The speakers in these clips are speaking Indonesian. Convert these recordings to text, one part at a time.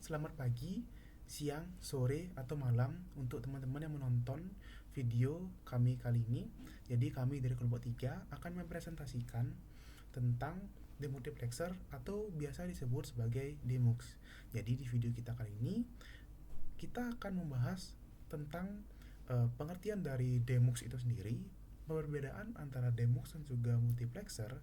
selamat pagi, siang, sore, atau malam untuk teman-teman yang menonton video kami kali ini. Jadi kami dari kelompok 3 akan mempresentasikan tentang demultiplexer atau biasa disebut sebagai demux. Jadi di video kita kali ini kita akan membahas tentang pengertian dari demux itu sendiri, perbedaan antara demux dan juga multiplexer.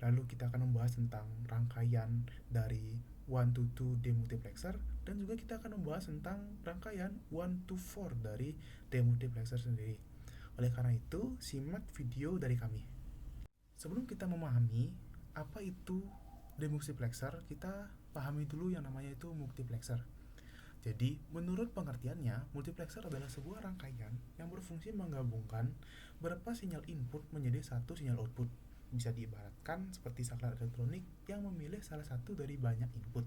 Lalu kita akan membahas tentang rangkaian dari 1 to 2 demultiplexer, dan juga kita akan membahas tentang rangkaian 1 to 4 dari demultiplexer sendiri. Oleh karena itu, simak video dari kami. Sebelum kita memahami apa itu demultiplexer, kita pahami dulu yang namanya itu multiplexer. Jadi, menurut pengertiannya, multiplexer adalah sebuah rangkaian yang berfungsi menggabungkan beberapa sinyal input menjadi satu sinyal output. Bisa diibaratkan seperti saklar elektronik yang memilih salah satu dari banyak input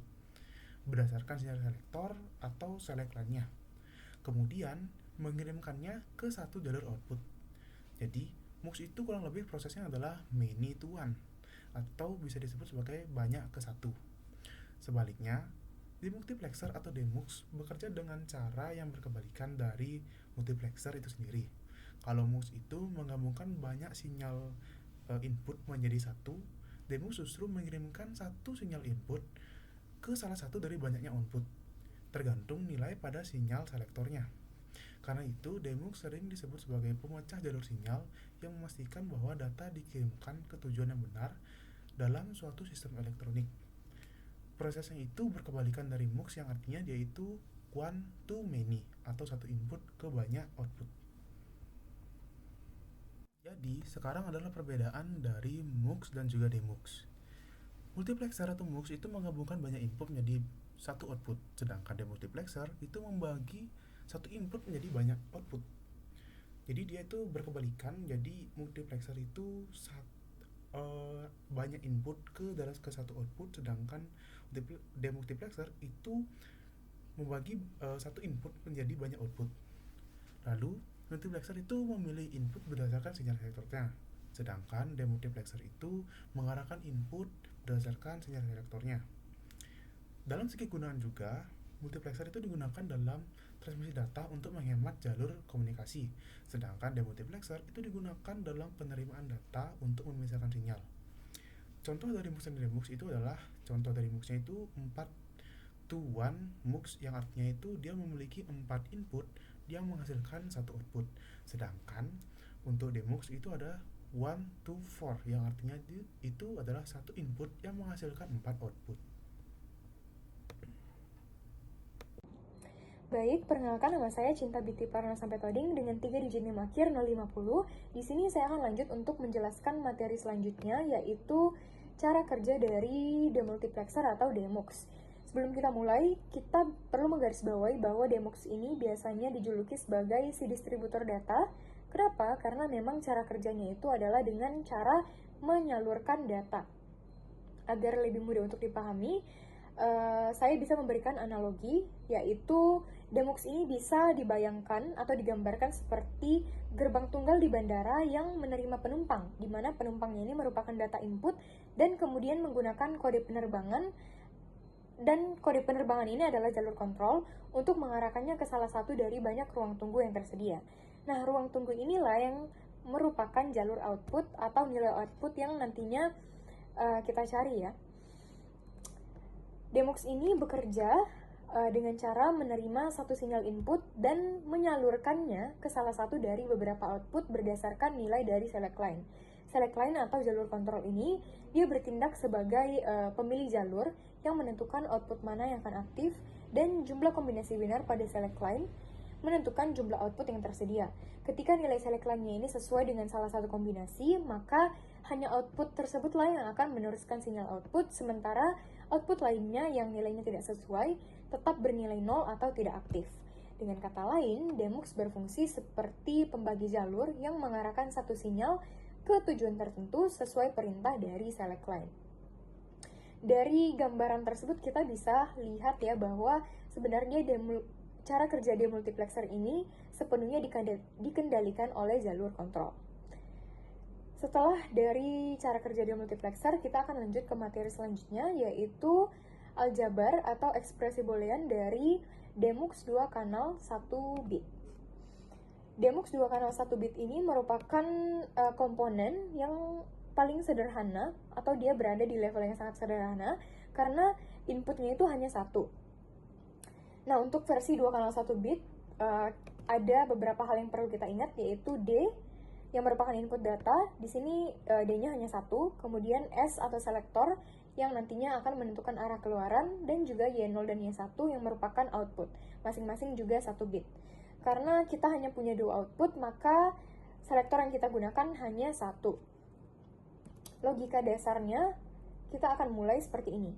berdasarkan sinyal selektor atau select lainnya. Kemudian, mengirimkannya ke satu jalur output. Jadi, MUX itu kurang lebih prosesnya adalah many to one, atau bisa disebut sebagai banyak ke satu. Sebaliknya, demultiplexer atau demux bekerja dengan cara yang berkebalikan dari multiplexer itu sendiri. Kalau MUX itu menggabungkan banyak sinyal input menjadi satu, demux justru mengirimkan satu sinyal input ke salah satu dari banyaknya output, tergantung nilai pada sinyal selektornya. Karena itu, demux sering disebut sebagai pemecah jalur sinyal yang memastikan bahwa data dikirimkan ke tujuan yang benar dalam suatu sistem elektronik. Prosesnya itu berkebalikan dari MUX yang artinya yaitu one to many atau satu input ke banyak output. Jadi, sekarang adalah perbedaan dari MUX dan juga demux. Multiplexer atau MUX itu menggabungkan banyak input menjadi satu output, sedangkan demultiplexer itu membagi satu input menjadi banyak output. Jadi dia itu berkebalikan. Jadi multiplexer itu banyak input ke satu output, sedangkan demultiplexer itu membagi satu input menjadi banyak output. Lalu multiplexer itu memilih input berdasarkan sinyal selektornya, sedangkan demultiplexer itu mengarahkan input berdasarkan sinyal selektornya. Dalam segi gunaan juga, multiplexer itu digunakan dalam transmisi data untuk menghemat jalur komunikasi, sedangkan demultiplexer itu digunakan dalam penerimaan data untuk memisahkan sinyal. Contoh dari MUX dan demux itu adalah, contoh dari MUX-nya itu 4 to 1 MUX, yang artinya itu dia memiliki 4 input yang menghasilkan satu output. Sedangkan untuk demux itu ada 1 to 4, yang artinya itu adalah satu input yang menghasilkan 4 output. Baik, perkenalkan nama saya Cinta Binti Parna sampai Toding dengan 3 digit NIM akhir 050. Di sini saya akan lanjut untuk menjelaskan materi selanjutnya, yaitu cara kerja dari demultiplexer atau demux. Sebelum kita mulai, kita perlu menggarisbawahi bahwa demux ini biasanya dijuluki sebagai si distributor data. Kenapa? Karena memang cara kerjanya itu adalah dengan cara menyalurkan data. Agar lebih mudah untuk dipahami, saya bisa memberikan analogi, yaitu demux ini bisa dibayangkan atau digambarkan seperti gerbang tunggal di bandara yang menerima penumpang, di mana penumpangnya ini merupakan data input dan kemudian menggunakan kode penerbangan, dan kode penerbangan ini adalah jalur kontrol untuk mengarahkannya ke salah satu dari banyak ruang tunggu yang tersedia. Nah, ruang tunggu inilah yang merupakan jalur output atau nilai output yang nantinya kita cari ya. Demux ini bekerja dengan cara menerima satu sinyal input dan menyalurkannya ke salah satu dari beberapa output berdasarkan nilai dari select line. Select line atau jalur kontrol ini, dia bertindak sebagai pemilih jalur yang menentukan output mana yang akan aktif, dan jumlah kombinasi binar pada select line menentukan jumlah output yang tersedia. Ketika nilai select line-nya ini sesuai dengan salah satu kombinasi, maka hanya output tersebutlah yang akan meneruskan sinyal output, sementara output lainnya yang nilainya tidak sesuai tetap bernilai 0 atau tidak aktif. Dengan kata lain, demux berfungsi seperti pembagi jalur yang mengarahkan satu sinyal ke tujuan tertentu sesuai perintah dari select line. Dari gambaran tersebut kita bisa lihat ya bahwa sebenarnya cara kerja demultiplexer ini sepenuhnya dikendalikan oleh jalur kontrol. Setelah dari cara kerja demultiplexer, kita akan lanjut ke materi selanjutnya, yaitu aljabar atau ekspresi boolean dari demux 2 kanal 1 bit. Demux 2 kanal 1 bit ini merupakan komponen yang paling sederhana, atau dia berada di level yang sangat sederhana karena inputnya itu hanya satu. Nah, untuk versi 2 kanal 1 bit ada beberapa hal yang perlu kita ingat, yaitu D yang merupakan input data. Di sini D-nya hanya satu, kemudian S atau selektor yang nantinya akan menentukan arah keluaran, dan juga Y0 dan Y1 yang merupakan output, masing-masing juga 1 bit. Karena kita hanya punya 2 output, maka selektor yang kita gunakan hanya satu. Logika dasarnya kita akan mulai seperti ini.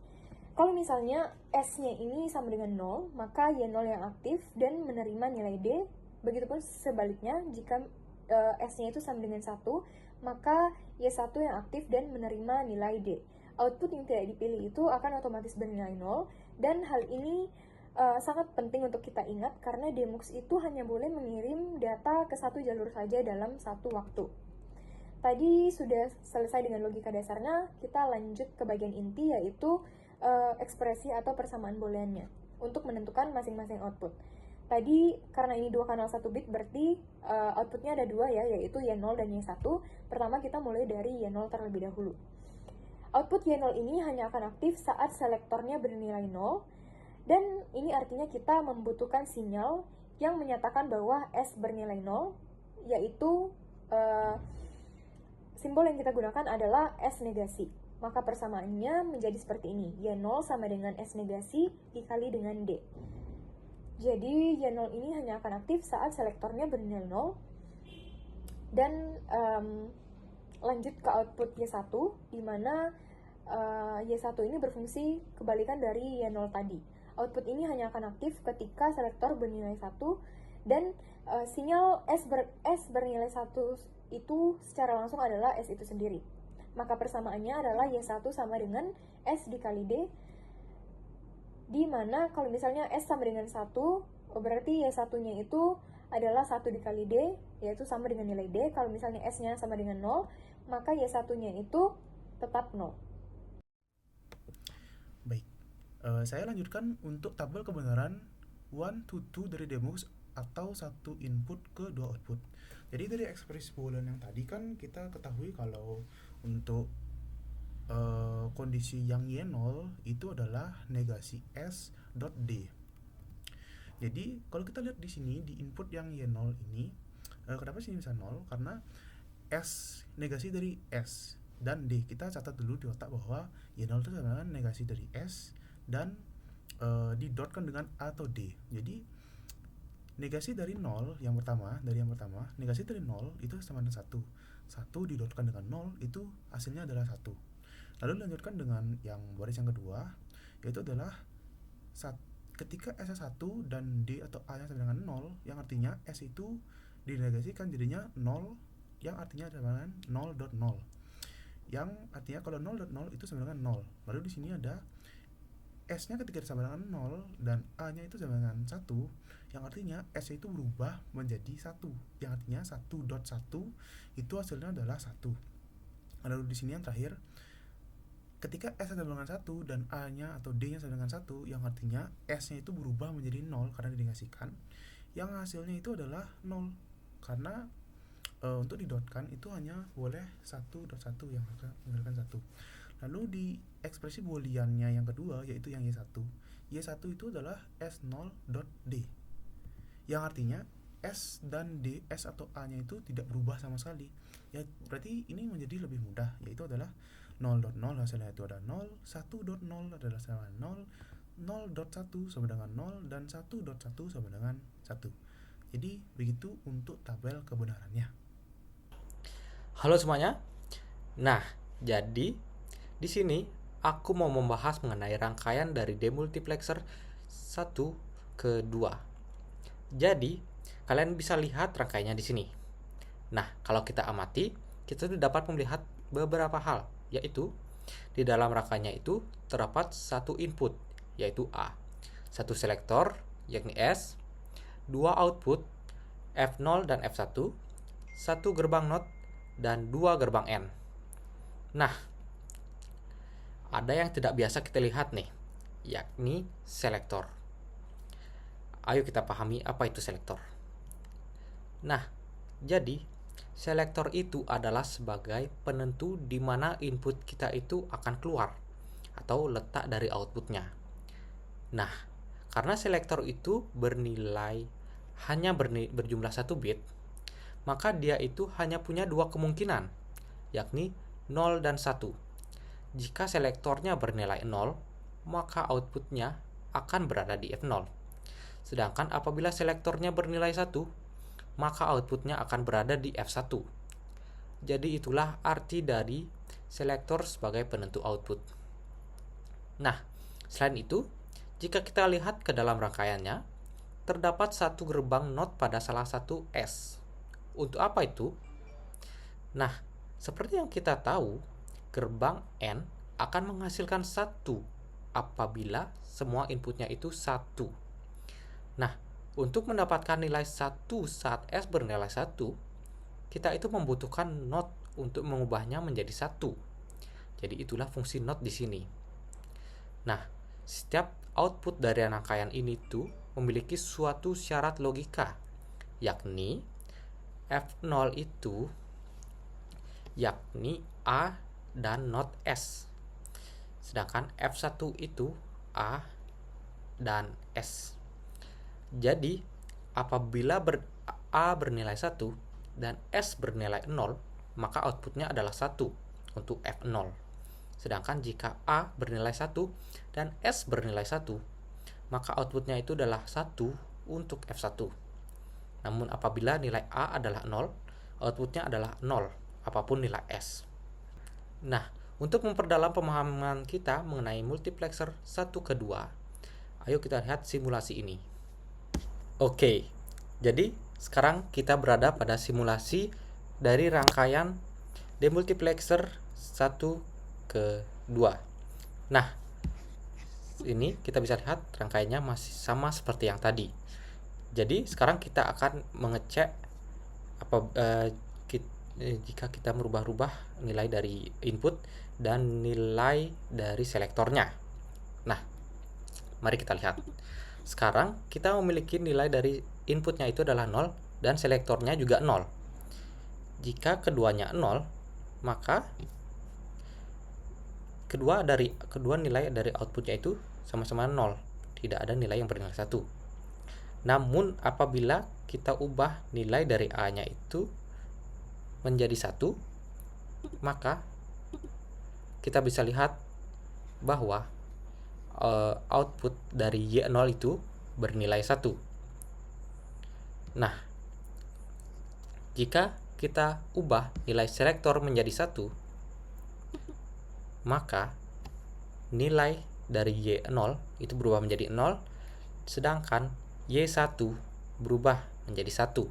Kalau misalnya S-nya ini sama dengan 0, maka Y0 yang aktif dan menerima nilai D. Begitupun sebaliknya, jika S-nya itu sama dengan 1, maka Y1 yang aktif dan menerima nilai D. Output yang tidak dipilih itu akan otomatis bernilai 0, dan hal ini sangat penting untuk kita ingat karena demux itu hanya boleh mengirim data ke satu jalur saja dalam satu waktu. Tadi sudah selesai dengan logika dasarnya, kita lanjut ke bagian inti, yaitu ekspresi atau persamaan booleannya untuk menentukan masing-masing output. Tadi karena ini 2 kanal 1 bit, berarti outputnya ada 2 ya, yaitu Y0 dan Y1. Pertama kita mulai dari Y0 terlebih dahulu. Output Y0 ini hanya akan aktif saat selektornya bernilai 0, dan ini artinya kita membutuhkan sinyal yang menyatakan bahwa S bernilai 0, yaitu simbol yang kita gunakan adalah S negasi. Maka persamaannya menjadi seperti ini, Y0 sama dengan S negasi dikali dengan D. Jadi Y0 ini hanya akan aktif saat selektornya bernilai 0. Dan lanjut ke output Y1, di mana Y1 ini berfungsi kebalikan dari Y0 tadi. Output ini hanya akan aktif ketika selektor bernilai 1, dan sinyal S bernilai 1 itu secara langsung adalah S itu sendiri. Maka persamaannya adalah Y1 sama dengan S dikali D, di mana kalau misalnya S sama dengan 1, berarti Y1-nya itu adalah 1 dikali D, yaitu sama dengan nilai D. Kalau misalnya S-nya sama dengan 0, maka Y1-nya itu tetap 0. Baik, saya lanjutkan untuk tabel kebenaran 1 to 2 dari demux atau satu input ke 2 output. Jadi dari ekspresi boolean yang tadi kan kita ketahui kalau untuk kondisi yang Y0 itu adalah negasi S dot D. Jadi kalau kita lihat di sini di input yang Y0 ini, kenapa sih bisa 0? Karena S negasi dari S dan D. Kita catat dulu di otak bahwa Y0 itu adalah negasi dari S dan didotkan dengan A atau D. Jadi negasi dari 0 yang pertama, negasi dari 0 itu sama dengan 1. 1 didotkan dengan 0 itu hasilnya adalah 1. Lalu dilanjutkan dengan yang baris yang kedua, yaitu adalah ketika S1 dan D atau A nya sama dengan 0, yang artinya S itu dinegasikan jadinya 0, yang artinya adalah 0.0. Yang artinya kalau 0.0 itu sama dengan 0. Lalu di sini ada S-nya ketika sama dengan 0 dan A-nya itu sama dengan 1, yang artinya S itu berubah menjadi 1, yang artinya 1.1 itu hasilnya adalah 1. Lalu di sini yang terakhir, ketika S sama dengan 1 dan A-nya atau D-nya sama dengan 1, yang artinya S-nya itu berubah menjadi 0 karena dinegasikan, yang hasilnya itu adalah 0. Karena untuk didotkan itu hanya boleh 1.1 yang akan menghasilkan 1. Lalu di ekspresi booleannya yang kedua, yaitu yang Y1. Y1 itu adalah S0.D, yang artinya S dan D, S atau A-nya itu tidak berubah sama sekali. Ya, berarti ini menjadi lebih mudah, yaitu adalah 0.0 hasilnya itu ada 0, 1.0 adalah sama dengan 0, 0.1 sama dengan 0, dan 1.1 sama dengan 1. Jadi begitu untuk tabel kebenarannya. Halo semuanya. Nah, jadi di sini aku mau membahas mengenai rangkaian dari demultiplexer 1 ke 2. Jadi, kalian bisa lihat rangkaiannya di sini. Nah, kalau kita amati, kita dapat melihat beberapa hal, yaitu di dalam rangkaiannya itu terdapat satu input, yaitu A, satu selektor, yakni S, dua output, F0 dan F1, satu gerbang NOT, dan dua gerbang N. Nah, ada yang tidak biasa kita lihat nih, yakni selektor. Ayo kita pahami apa itu selektor. Nah, jadi selektor itu adalah sebagai penentu di mana input kita itu akan keluar atau letak dari outputnya. Nah, karena selektor itu hanya berjumlah 1 bit, maka dia itu hanya punya 2 kemungkinan, yakni 0 dan 1. Jika selektornya bernilai 0, maka outputnya akan berada di F0. Sedangkan apabila selektornya bernilai 1, maka outputnya akan berada di F1. Jadi itulah arti dari selektor sebagai penentu output. Nah, selain itu, jika kita lihat ke dalam rangkaiannya, terdapat satu gerbang NOT pada salah satu S. Untuk apa itu? Nah, seperti yang kita tahu, gerbang N akan menghasilkan 1 apabila semua inputnya itu 1. Nah, untuk mendapatkan nilai 1 saat S bernilai 1, kita itu membutuhkan NOT untuk mengubahnya menjadi 1. Jadi itulah fungsi NOT di sini. Nah, setiap output dari rangkaian ini tuh memiliki suatu syarat logika, yakni F0 itu yakni A dan NOT S. Sedangkan F1 itu A dan S. Jadi, apabila A bernilai 1 dan S bernilai 0, maka outputnya adalah 1 untuk F0. Sedangkan jika A bernilai 1 dan S bernilai 1, maka outputnya itu adalah 1 untuk F1. Namun apabila nilai A adalah 0, outputnya adalah 0, apapun nilai S. Nah, untuk memperdalam pemahaman kita mengenai multiplexer 1 ke 2, ayo kita lihat simulasi ini. Oke, jadi sekarang kita berada pada simulasi dari rangkaian demultiplexer 1 ke 2. Nah, ini kita bisa lihat rangkaiannya masih sama seperti yang tadi. Jadi sekarang kita akan mengecek jika kita merubah-rubah nilai dari input dan nilai dari selektornya. Nah, mari kita lihat. Sekarang kita memiliki nilai dari inputnya itu adalah 0 dan selektornya juga 0. Jika keduanya 0, maka kedua nilai dari outputnya itu sama-sama 0. Tidak ada nilai yang bernilai 1. Namun apabila kita ubah nilai dari A-nya itu menjadi 1, maka kita bisa lihat bahwa output dari Y0 itu bernilai 1. Nah, jika kita ubah nilai selektor menjadi 1, maka nilai dari Y0 itu berubah menjadi 0, sedangkan Y1 berubah menjadi 1.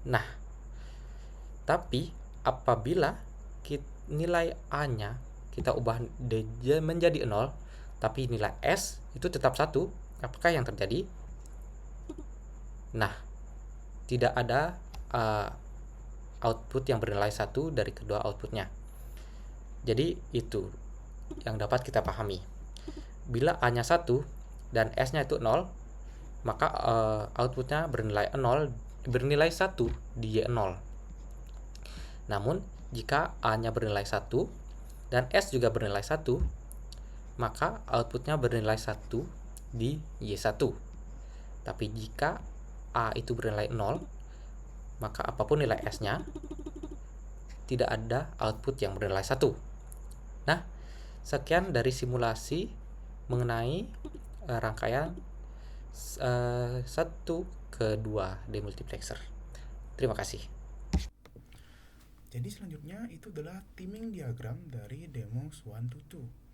Nah, tapi apabila nilai A-nya kita ubah menjadi 0, tapi nilai S itu tetap 1, apakah yang terjadi? Nah, tidak ada output yang bernilai 1 dari kedua outputnya. Jadi itu yang dapat kita pahami. Bila A-nya 1 dan S-nya itu 0, maka outputnya bernilai 1 di Y0. Namun, jika A-nya bernilai 1 dan S juga bernilai 1, maka outputnya bernilai 1 di Y1. Tapi jika A itu bernilai 0, maka apapun nilai S-nya, tidak ada output yang bernilai 1. Nah, sekian dari simulasi mengenai rangkaian 1 ke 2 demultiplexer. Terima kasih. Jadi selanjutnya itu adalah timing diagram dari demos 1 to 2.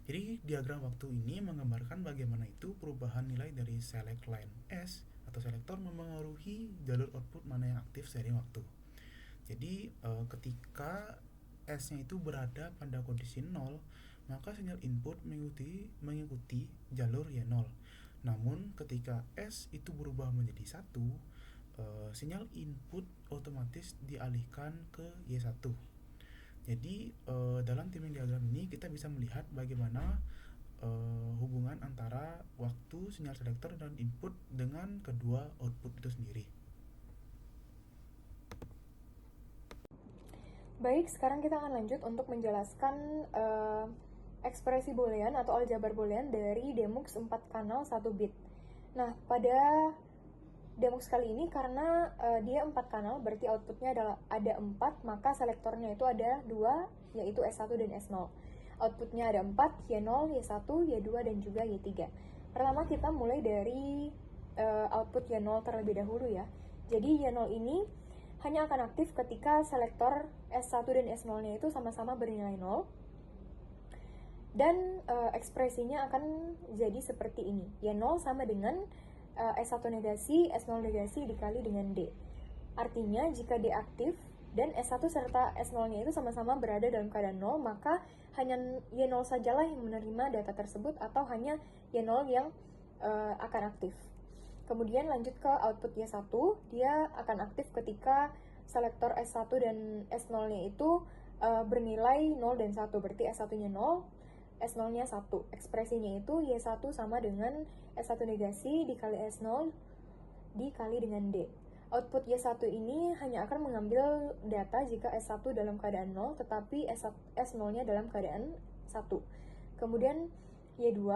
Jadi diagram waktu ini menggambarkan bagaimana itu perubahan nilai dari select line S atau selektor memengaruhi jalur output mana yang aktif seiring waktu. Jadi ketika S-nya itu berada pada kondisi 0, maka sinyal input mengikuti jalur Y0. Namun ketika S itu berubah menjadi 1, sinyal input otomatis dialihkan ke Y1. Jadi dalam timing diagram ini kita bisa melihat bagaimana hubungan antara waktu sinyal selektor dan input dengan kedua output itu sendiri. Baik, sekarang kita akan lanjut untuk menjelaskan ekspresi boolean atau aljabar boolean dari demux 4 kanal 1 bit. Nah, pada demux kali ini karena dia 4 kanal, berarti outputnya ada 4, maka selektornya itu ada 2, yaitu S1 dan S0. Outputnya ada 4, Y0, Y1, Y2, dan juga Y3. Pertama kita mulai dari output Y0 terlebih dahulu ya. Jadi Y0 ini hanya akan aktif ketika selektor S1 dan S0-nya itu sama-sama bernilai 0. Dan ekspresinya akan jadi seperti ini. Y0 sama dengan S1 negasi, S0 negasi dikali dengan D. Artinya jika D aktif dan S1 serta S0-nya itu sama-sama berada dalam keadaan 0, maka hanya Y0 sajalah yang menerima data tersebut atau hanya Y0 yang akan aktif. Kemudian lanjut ke output Y1, dia akan aktif ketika selektor S1 dan S0-nya itu bernilai 0 dan 1, berarti S1-nya 0, S0-nya 1. Ekspresinya itu Y1 sama dengan S1 negasi dikali S0 dikali dengan D. Output Y1 ini hanya akan mengambil data jika S1 dalam keadaan 0, tetapi S0-nya dalam keadaan 1. Kemudian Y2,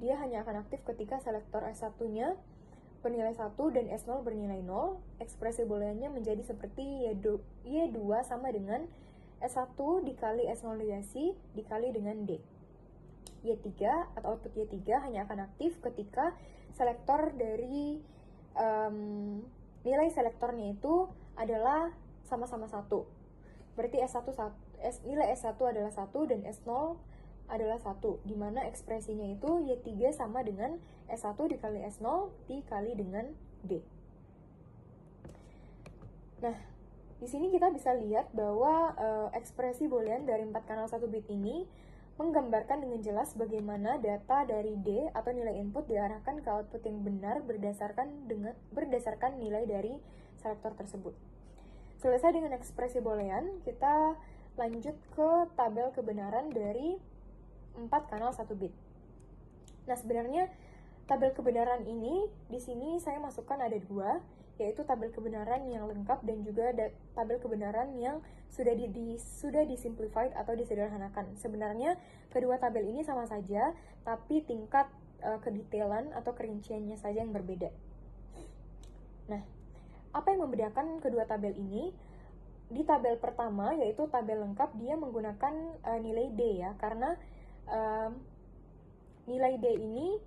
dia hanya akan aktif ketika selektor S1-nya bernilai 1 dan S0 bernilai 0. Ekspresi booleannya menjadi seperti Y2 sama dengan S1 dikali S0 negasi dikali dengan D. Y3 atau output Y3 hanya akan aktif ketika selektor dari nilai selektornya itu adalah sama-sama 1. Berarti nilai S1 adalah 1 dan S0 adalah 1, di mana ekspresinya itu Y3 sama dengan S1 dikali S0 dikali dengan D. Nah, di sini kita bisa lihat bahwa ekspresi boolean dari 4 kanal 1 bit ini menggambarkan dengan jelas bagaimana data dari D atau nilai input diarahkan ke output yang benar berdasarkan nilai dari selektor tersebut. Selesai dengan ekspresi boolean, kita lanjut ke tabel kebenaran dari 4 kanal 1 bit. Nah, sebenarnya tabel kebenaran ini di sini saya masukkan ada 2, yaitu tabel kebenaran yang lengkap dan juga tabel kebenaran yang sudah disimplified atau disederhanakan. Sebenarnya kedua tabel ini sama saja, tapi tingkat kedetailan atau kerinciannya saja yang berbeda. Nah, apa yang membedakan kedua tabel ini? Di tabel pertama, yaitu tabel lengkap, dia menggunakan nilai D ya, karena nilai D ini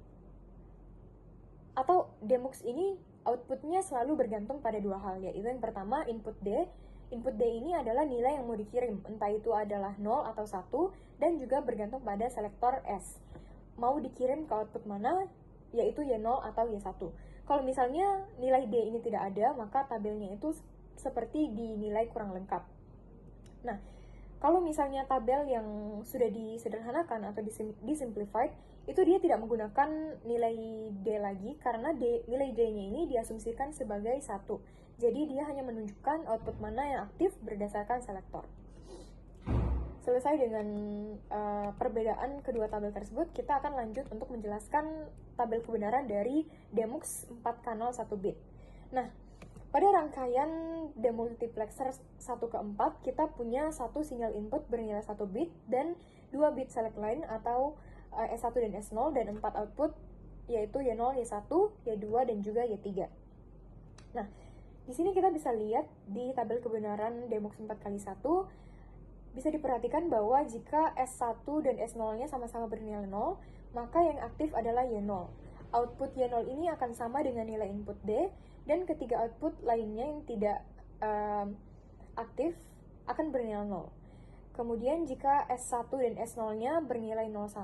atau demux ini outputnya selalu bergantung pada dua hal, yaitu yang pertama input D. Input D ini adalah nilai yang mau dikirim, entah itu adalah 0 atau 1, dan juga bergantung pada selektor S. Mau dikirim ke output mana, yaitu Y0 atau Y1. Kalau misalnya nilai D ini tidak ada, maka tabelnya itu seperti dinilai kurang lengkap. Nah, kalau misalnya tabel yang sudah disederhanakan atau disimplified, itu dia tidak menggunakan nilai D lagi karena nilai D-nya ini diasumsikan sebagai 1. Jadi dia hanya menunjukkan output mana yang aktif berdasarkan selektor. Selesai dengan perbedaan kedua tabel tersebut, kita akan lanjut untuk menjelaskan tabel kebenaran dari demux 4 kanal 1 bit. Nah, pada rangkaian demultiplexer 1 ke 4, kita punya satu sinyal input bernilai 1 bit dan 2 bit select line atau S1 dan S0 dan 4 output yaitu Y0, Y1, Y2 dan juga Y3. Nah, di sini kita bisa lihat di tabel kebenaran demux 4x1 bisa diperhatikan bahwa jika S1 dan S0-nya sama-sama bernilai 0, maka yang aktif adalah Y0. Output Y0 ini akan sama dengan nilai input D, dan ketiga output lainnya yang tidak aktif akan bernilai 0. Kemudian jika S1 dan S0-nya bernilai 01,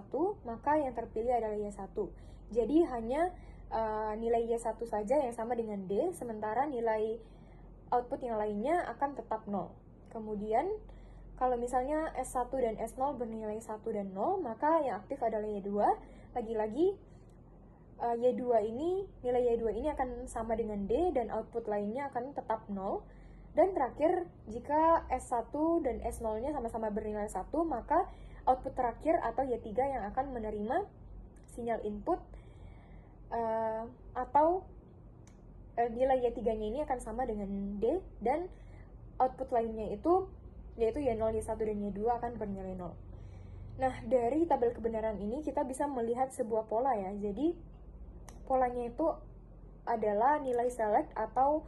maka yang terpilih adalah Y1. Jadi hanya nilai Y1 saja yang sama dengan D, sementara nilai output yang lainnya akan tetap 0. Kemudian kalau misalnya S1 dan S0 bernilai 1 dan 0, maka yang aktif adalah Y2. Lagi-lagi nilai Y2 ini akan sama dengan D dan output lainnya akan tetap 0. Dan terakhir, jika S1 dan S0-nya sama-sama bernilai 1, maka output terakhir atau Y3 yang akan menerima sinyal input atau nilai Y3-nya ini akan sama dengan D, dan output lainnya itu yaitu Y0, Y1, dan Y2 akan bernilai 0. Nah, dari tabel kebenaran ini kita bisa melihat sebuah pola ya. Jadi polanya itu adalah nilai select atau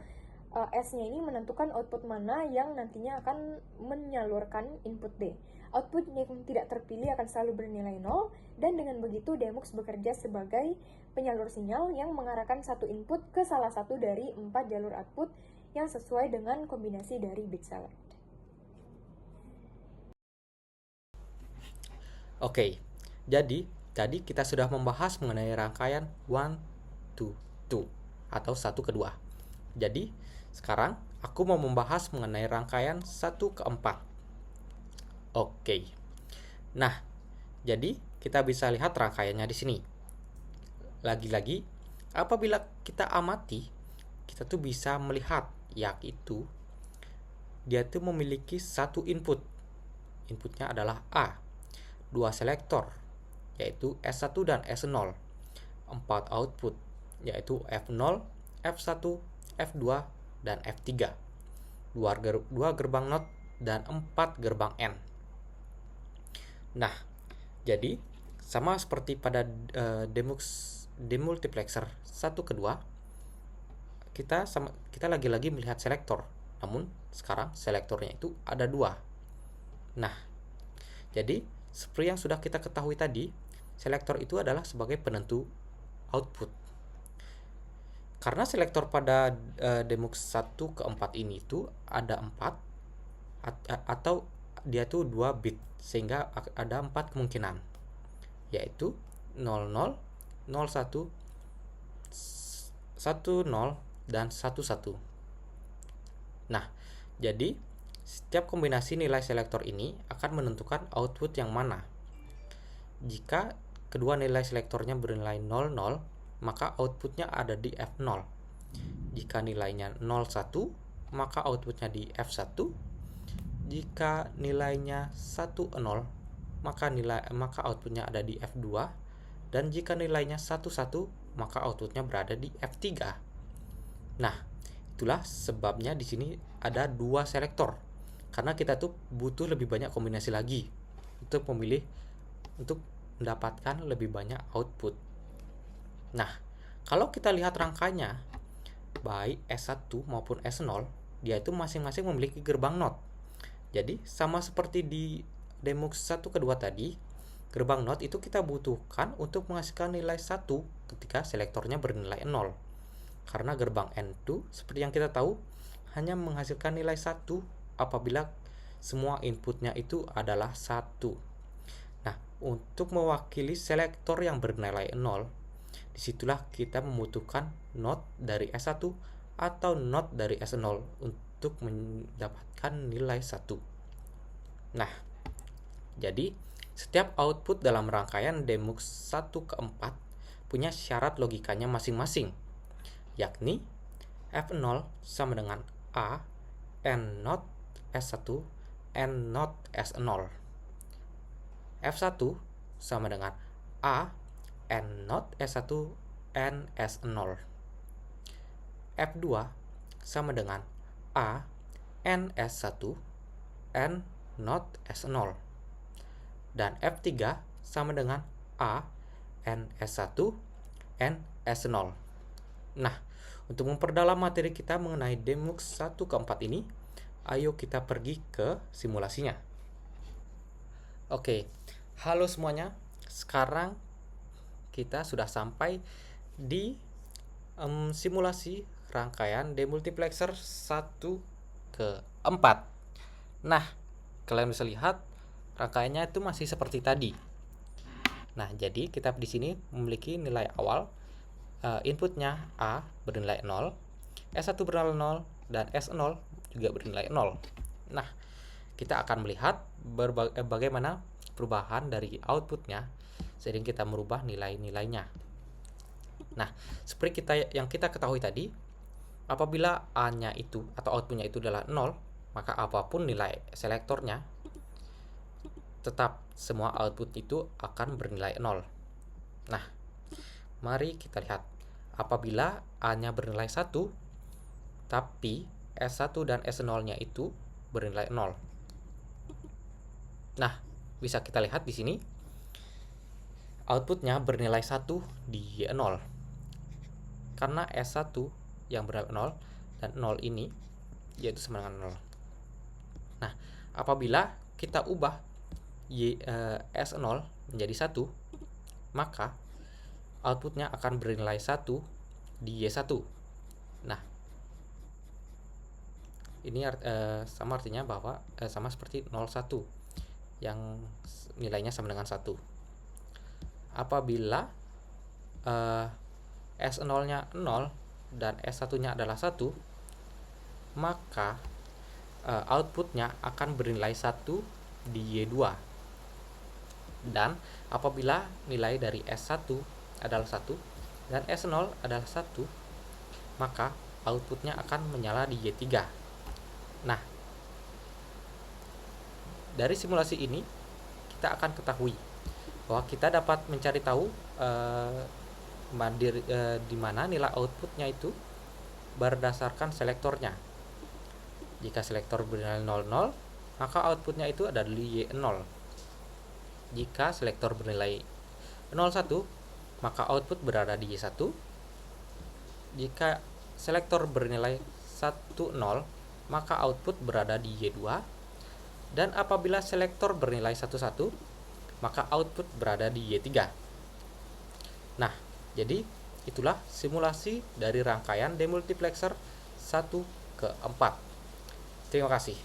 S-nya ini menentukan output mana yang nantinya akan menyalurkan input D. Output yang tidak terpilih akan selalu bernilai 0, dan dengan begitu Demux bekerja sebagai penyalur sinyal yang mengarahkan satu input ke salah satu dari 4 jalur output yang sesuai dengan kombinasi dari bit select. Oke, jadi tadi kita sudah membahas mengenai rangkaian 1 to 2 atau 1 ke 2. Jadi, sekarang aku mau membahas mengenai rangkaian 1 ke 4. Oke. Nah, jadi kita bisa lihat rangkaiannya di sini. Lagi-lagi, apabila kita amati, kita tuh bisa melihat yaitu dia tuh memiliki satu input. Inputnya adalah A. 2 selektor, yaitu S1 dan S0. 4 output, yaitu F0, F1, F2, dan F3. 2 gerbang NOT dan 4 gerbang N. Nah, jadi sama seperti pada demultiplexer 1 ke 2, kita lagi-lagi melihat selektor. Namun sekarang selektornya itu ada 2. Nah, jadi seperti yang sudah kita ketahui tadi, selektor itu adalah sebagai penentu output. Karena selektor pada Demux 1 ke 4 ini itu ada 4 atau dia tuh 2 bit, sehingga ada 4 kemungkinan, yaitu 00, 01, 10, dan 11. Nah, jadi setiap kombinasi nilai selektor ini akan menentukan output yang mana. Jika kedua nilai selektornya bernilai 00, maka outputnya ada di F0. Jika nilainya 01, maka outputnya di F1. Jika nilainya 10, maka outputnya ada di F2. Dan jika nilainya 11, maka outputnya berada di F3. Nah, itulah sebabnya di sini ada 2 selektor. Karena kita tuh butuh lebih banyak kombinasi lagi untuk mendapatkan lebih banyak output. Nah, kalau kita lihat rangkanya, baik S1 maupun S0, dia itu masing-masing memiliki gerbang NOT. Jadi, sama seperti di Demux 1 ke 2 tadi, gerbang NOT itu kita butuhkan untuk menghasilkan nilai 1 ketika selektornya bernilai 0. Karena gerbang N2, seperti yang kita tahu, hanya menghasilkan nilai 1 apabila semua inputnya itu adalah 1. Nah, untuk mewakili selektor yang bernilai 0, disitulah kita membutuhkan NOT dari S1 atau NOT dari S0 untuk mendapatkan nilai 1. Nah, jadi setiap output dalam rangkaian Demux 1 ke 4 punya syarat logikanya masing-masing, yakni F0 sama dengan A, N NOT S1, N NOT S0. F1 sama dengan A, N NOT S1, N S0. F2 sama dengan A, N S1, N NOT S0. Dan F3 sama dengan A, N S1, N S0. Nah, untuk memperdalam materi kita mengenai Demux 1 ke 4 ini, ayo kita pergi ke simulasinya. Oke, halo semuanya. Sekarang kita sudah sampai di simulasi rangkaian demultiplexer 1 ke 4. Nah, kalian bisa lihat rangkaiannya itu masih seperti tadi. Nah, jadi kita di sini memiliki nilai awal inputnya A bernilai 0, S1 bernilai 0, dan S0 juga bernilai 0. Nah, kita akan melihat bagaimana perubahan dari outputnya seiring kita merubah nilai-nilainya. Nah, seperti yang kita ketahui tadi, apabila A-nya itu atau outputnya itu adalah 0, maka apapun nilai selektornya, tetap semua output itu akan bernilai 0. Nah, Mari kita lihat. Apabila A-nya bernilai 1, tapi S1 dan S0-nya itu bernilai 0. Nah, bisa kita lihat di sini outputnya bernilai 1 di Y0. Karena S1 yang bernilai 0 dan 0 ini yaitu sama dengan 0. Nah, apabila kita ubah S0 menjadi 1, maka outputnya akan bernilai 1 di Y1. Nah, ini sama artinya bahwa sama seperti 01 yang nilainya sama dengan 1. Apabila S0-nya 0 dan S1-nya adalah 1, maka outputnya akan bernilai 1 di Y2. Dan apabila nilai dari S1 adalah 1 dan S0 adalah 1, maka outputnya akan menyala di Y3. Nah, dari simulasi ini kita akan ketahui bahwa kita dapat mencari tahu di mana nilai outputnya itu berdasarkan selektornya. Jika selektor bernilai 00, maka outputnya itu ada di Y0. Jika selektor bernilai 01, maka output berada di Y1. Jika selektor bernilai 10, maka output berada di Y2. Dan apabila selektor bernilai 11, maka output berada di Y3. Nah, jadi itulah simulasi dari rangkaian demultiplexer 1 ke 4. Terima kasih.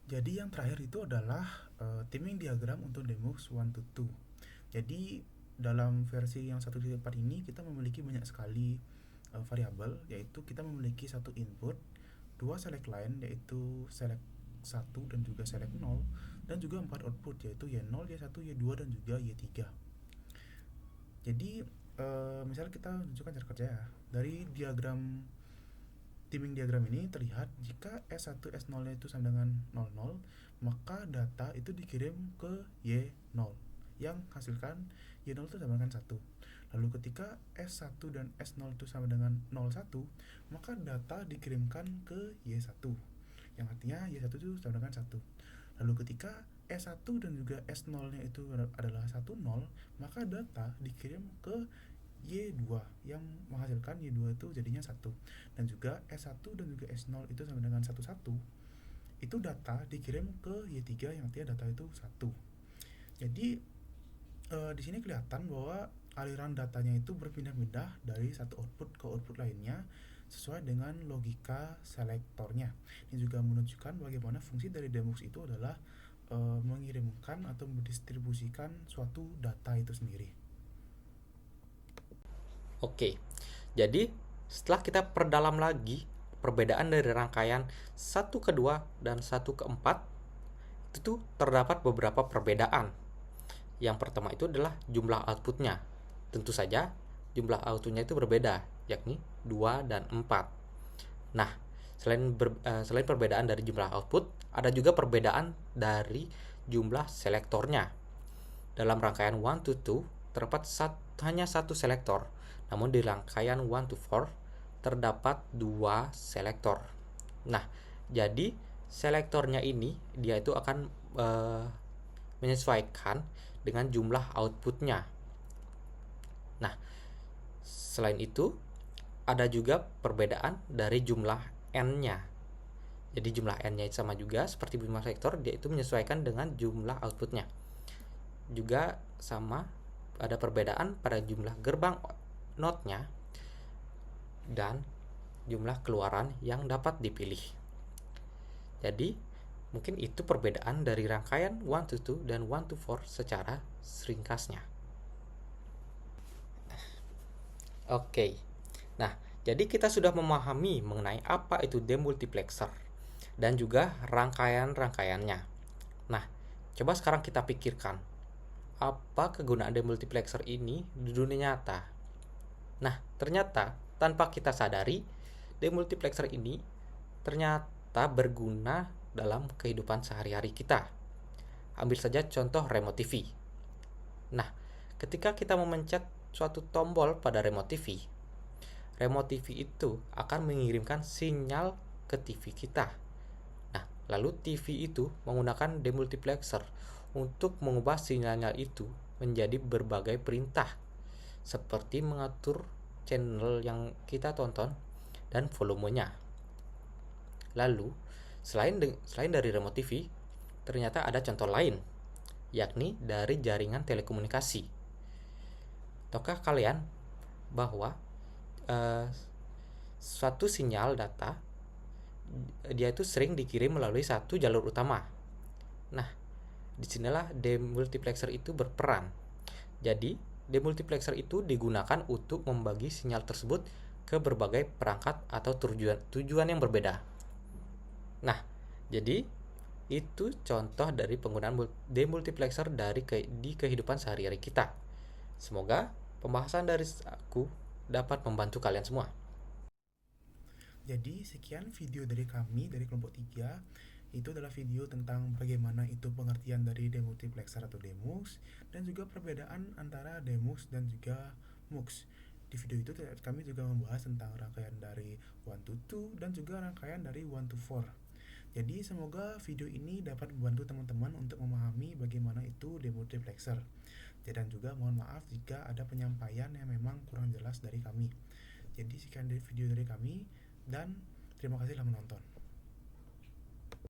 Jadi yang terakhir itu adalah timing diagram untuk demux 1 to 2. Jadi dalam versi yang 1.4 ini kita memiliki banyak sekali variabel, yaitu kita memiliki satu input, dua select line yaitu select 1 dan juga select 0, dan juga 4 output yaitu Y0, Y1, Y2 dan juga Y3. Jadi misalnya kita tunjukkan cara kerja ya. Dari diagram timing diagram ini terlihat jika S1 S0 nya itu sama dengan 00, maka data itu dikirim ke Y0 yang hasilkan Y0 itu sama dengan 1. Lalu ketika S1 dan S0 itu sama dengan 01, maka data dikirimkan ke Y1 yang artinya Y1 itu sama dengan 1. Lalu ketika S1 dan juga S0 nya itu adalah 10, maka data dikirim ke Y2 yang menghasilkan Y2 itu jadinya 1. Dan juga S1 dan juga S0 itu sama dengan 11, itu data dikirim ke Y3 yang artinya data itu 1. Jadi di sini kelihatan bahwa aliran datanya itu berpindah-pindah dari satu output ke output lainnya sesuai dengan logika selektornya. Ini juga menunjukkan bagaimana fungsi dari demux itu adalah mengirimkan atau mendistribusikan suatu data itu sendiri. Oke, jadi setelah kita perdalam lagi perbedaan dari rangkaian 1 ke 2 dan 1 ke 4, itu terdapat beberapa perbedaan. Yang pertama itu adalah jumlah outputnya. Tentu saja jumlah outputnya itu berbeda, yakni 2 dan 4. Nah, selain perbedaan dari jumlah output, ada juga perbedaan dari jumlah selektornya. Dalam rangkaian 1 to 2 terdapat hanya satu selektor. Namun di rangkaian 1 to 4 terdapat 2 selektor. Nah, jadi selektornya ini dia itu akan menyesuaikan dengan jumlah outputnya. Nah, selain itu ada juga perbedaan dari jumlah n-nya. Jadi jumlah n-nya sama juga seperti jumlah selektor, dia itu menyesuaikan dengan jumlah outputnya. Juga sama ada perbedaan pada jumlah gerbang node-nya dan jumlah keluaran yang dapat dipilih. Jadi mungkin itu perbedaan dari rangkaian 1 to 2 dan 1 to 4 secara ringkasnya. Oke. Nah, jadi kita sudah memahami mengenai apa itu demultiplexer dan juga rangkaian-rangkaiannya. Nah, coba sekarang kita pikirkan apa kegunaan demultiplexer ini di dunia nyata. Nah, ternyata tanpa kita sadari, demultiplexer ini ternyata berguna dalam kehidupan sehari-hari kita. Ambil saja contoh remote TV. Nah, Ketika kita memencet suatu tombol pada remote TV itu akan mengirimkan sinyal ke TV kita. Nah, lalu TV itu menggunakan demultiplexer untuk mengubah sinyalnya itu menjadi berbagai perintah, seperti mengatur channel yang kita tonton dan volumenya. Lalu, selain dari remote TV, ternyata ada contoh lain, yakni dari jaringan telekomunikasi. Tahukah kalian bahwa suatu sinyal data dia itu sering dikirim melalui satu jalur utama. Nah, disinilah demultiplexer itu berperan. Jadi, demultiplexer itu digunakan untuk membagi sinyal tersebut ke berbagai perangkat atau tujuan yang berbeda. Nah, jadi itu contoh dari penggunaan demultiplexer di kehidupan sehari-hari kita. Semoga pembahasan dari aku dapat membantu kalian semua. Jadi sekian video dari kami dari kelompok 3. Itu adalah video tentang bagaimana itu pengertian dari demultiplexer atau demux, dan juga perbedaan antara demux dan juga mux. Di video itu kami juga membahas tentang rangkaian dari 1 to 2 dan juga rangkaian dari 1 to 4. Jadi semoga video ini dapat membantu teman-teman untuk memahami bagaimana itu demultiplexer. Dan juga mohon maaf jika ada penyampaian yang memang kurang jelas dari kami. Jadi sekian dari video dari kami, dan terima kasih telah menonton.